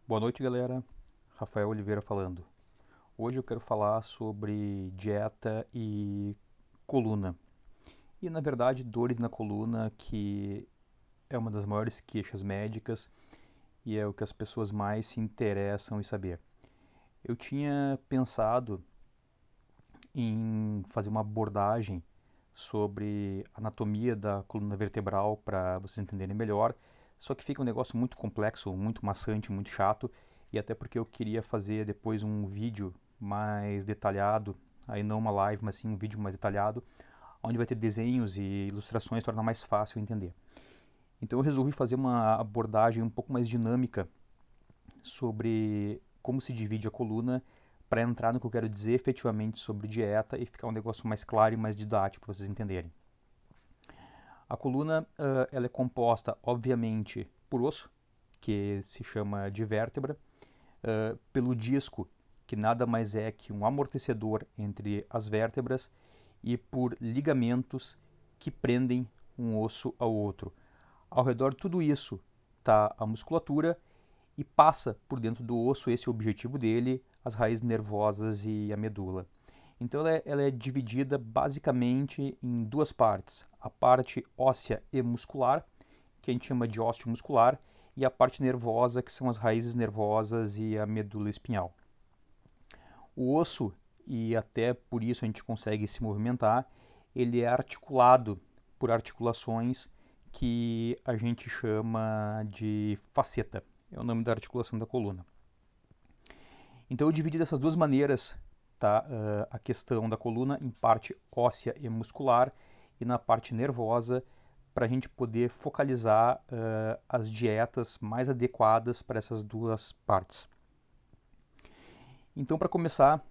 Boa noite, galera. Rafael Oliveira falando. Hoje eu quero falar sobre dieta e coluna. E, na verdade, dores na coluna, que é uma das maiores queixas médicas e é o que as pessoas mais se interessam em saber. Eu tinha pensado em fazer uma abordagem sobre anatomia da coluna vertebral para vocês entenderem melhor, só que fica um negócio muito complexo, muito maçante, muito chato, e até porque eu queria fazer depois um vídeo mais detalhado, aí não uma live, mas sim um vídeo mais detalhado, onde vai ter desenhos e ilustrações, tornar mais fácil entender. Então eu resolvi fazer uma abordagem um pouco mais dinâmica sobre como se divide a coluna para entrar no que eu quero dizer efetivamente sobre dieta e ficar um negócio mais claro e mais didático para vocês entenderem. A coluna ela é composta, obviamente, por osso, que se chama de vértebra, pelo disco, que nada mais é que um amortecedor entre as vértebras, e por ligamentos que prendem um osso ao outro. Ao redor de tudo isso está a musculatura e passa por dentro do osso, esse é o objetivo dele, as raízes nervosas e a medula. Então ela é dividida basicamente em duas partes, a parte óssea e muscular, que a gente chama de ósseo muscular, e a parte nervosa, que são as raízes nervosas e a medula espinhal. O osso, e até por isso a gente consegue se movimentar, ele é articulado por articulações que a gente chama de faceta, é o nome da articulação da coluna. Então eu dividi dessas duas maneiras, tá, a questão da coluna em parte óssea e muscular e na parte nervosa, para a gente poder focalizar as dietas mais adequadas para essas duas partes. Então, para começar,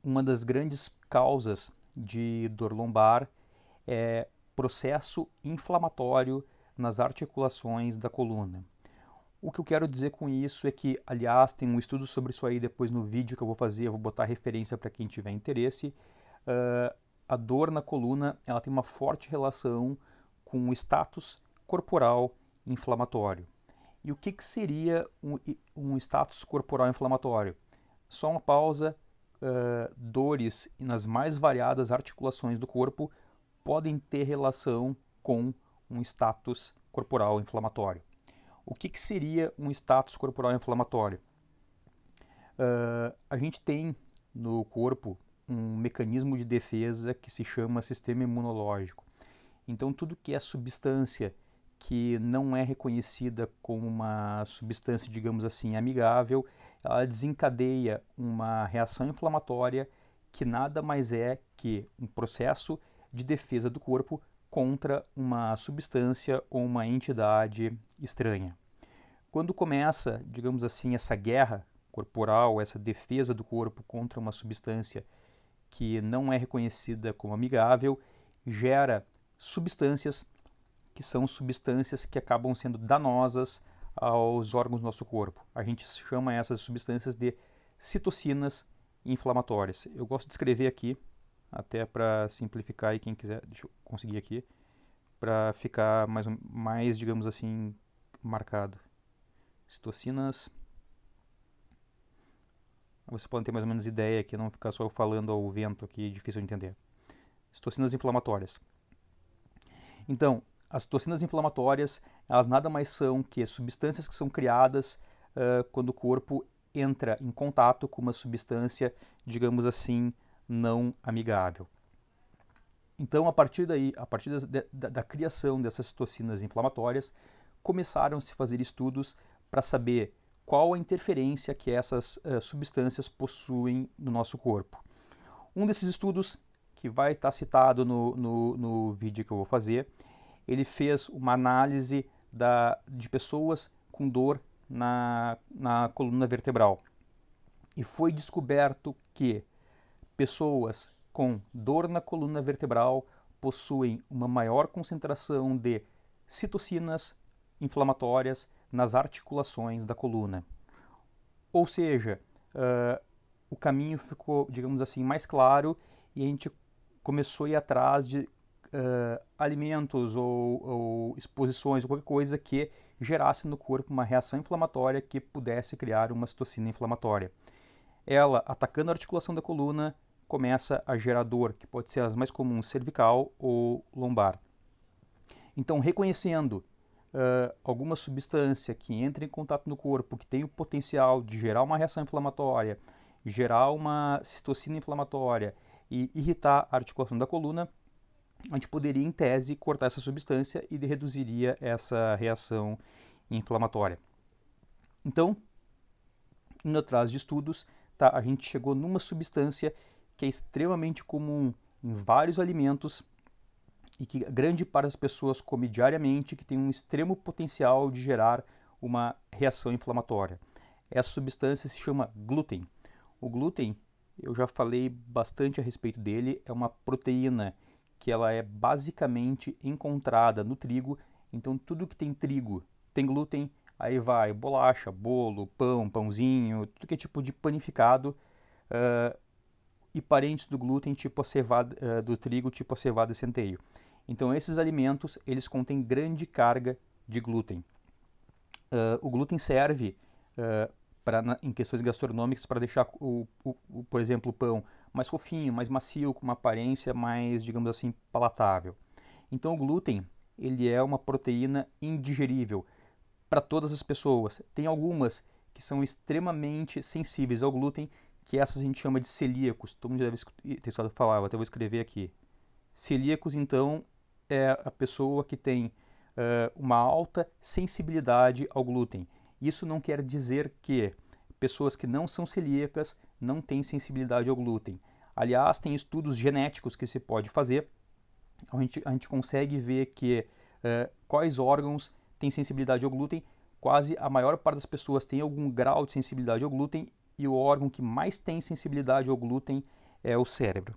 uma das grandes causas de dor lombar é processo inflamatório nas articulações da coluna. O que eu quero dizer com isso é que, aliás, tem um estudo sobre isso aí depois no vídeo que eu vou fazer, eu vou botar referência para quem tiver interesse. A dor na coluna ela tem uma forte relação com o status corporal inflamatório. E o que seria um status corporal inflamatório? Só uma pausa. Dores nas mais variadas articulações do corpo podem ter relação com um status corporal inflamatório. O que seria um status corporal inflamatório? A gente tem no corpo um mecanismo de defesa que se chama sistema imunológico. Então, tudo que é substância que não é reconhecida como uma substância, digamos assim, amigável, ela desencadeia uma reação inflamatória que nada mais é que um processo de defesa do corpo contra uma substância ou uma entidade estranha. Quando começa, digamos assim, essa guerra corporal, essa defesa do corpo contra uma substância que não é reconhecida como amigável, gera substâncias que são substâncias que acabam sendo danosas aos órgãos do nosso corpo. A gente chama essas substâncias de citocinas inflamatórias. Eu gosto de escrever aqui, até para simplificar, e quem quiser, deixa eu conseguir aqui, para ficar mais, digamos assim, marcado. Citocinas. Vocês podem ter mais ou menos ideia aqui, não ficar só falando ao vento aqui, difícil de entender. Citocinas inflamatórias. Então, as citocinas inflamatórias, elas nada mais são que substâncias que são criadas quando o corpo entra em contato com uma substância, digamos assim, não amigável. Então, a partir daí, a partir da criação dessas citocinas inflamatórias, começaram a se fazer estudos para saber qual a interferência que essas substâncias possuem no nosso corpo. Um desses estudos, que vai estar citado no vídeo que eu vou fazer, ele fez uma análise de pessoas com dor na coluna vertebral. E foi descoberto que pessoas com dor na coluna vertebral possuem uma maior concentração de citocinas inflamatórias nas articulações da coluna. Ou seja, o caminho ficou, digamos assim, mais claro e a gente começou a ir atrás de alimentos ou exposições, ou qualquer coisa que gerasse no corpo uma reação inflamatória que pudesse criar uma citocina inflamatória. Ela, atacando a articulação da coluna, começa a gerar dor, que pode ser as mais comuns, cervical ou lombar. Então, reconhecendo alguma substância que entra em contato no corpo, que tem o potencial de gerar uma reação inflamatória, gerar uma citocina inflamatória e irritar a articulação da coluna, a gente poderia, em tese, cortar essa substância e reduziria essa reação inflamatória. Então, indo atrás de estudos, a gente chegou numa substância que é extremamente comum em vários alimentos e que grande parte das pessoas come diariamente, que tem um extremo potencial de gerar uma reação inflamatória. Essa substância se chama glúten. O glúten, eu já falei bastante a respeito dele, é uma proteína que ela é basicamente encontrada no trigo. Então tudo que tem trigo tem glúten. Aí vai bolacha, bolo, pão, pãozinho, tudo que é tipo de panificado e parentes do glúten, tipo a cevada, do trigo, tipo a cevada e centeio. Então esses alimentos, eles contêm grande carga de glúten. O glúten serve em questões gastronômicas para deixar, por exemplo, o pão mais fofinho, mais macio, com uma aparência mais, digamos assim, palatável. Então o glúten, ele é uma proteína indigerível para todas as pessoas. Tem algumas que são extremamente sensíveis ao glúten, que essas a gente chama de celíacos. Todo mundo já deve ter escutado falar, eu até vou escrever aqui. Celíacos, então, é a pessoa que tem uma alta sensibilidade ao glúten. Isso não quer dizer que pessoas que não são celíacas não têm sensibilidade ao glúten. Aliás, tem estudos genéticos que se pode fazer. A gente consegue ver que quais órgãos têm sensibilidade ao glúten. Quase a maior parte das pessoas tem algum grau de sensibilidade ao glúten, e o órgão que mais tem sensibilidade ao glúten é o cérebro.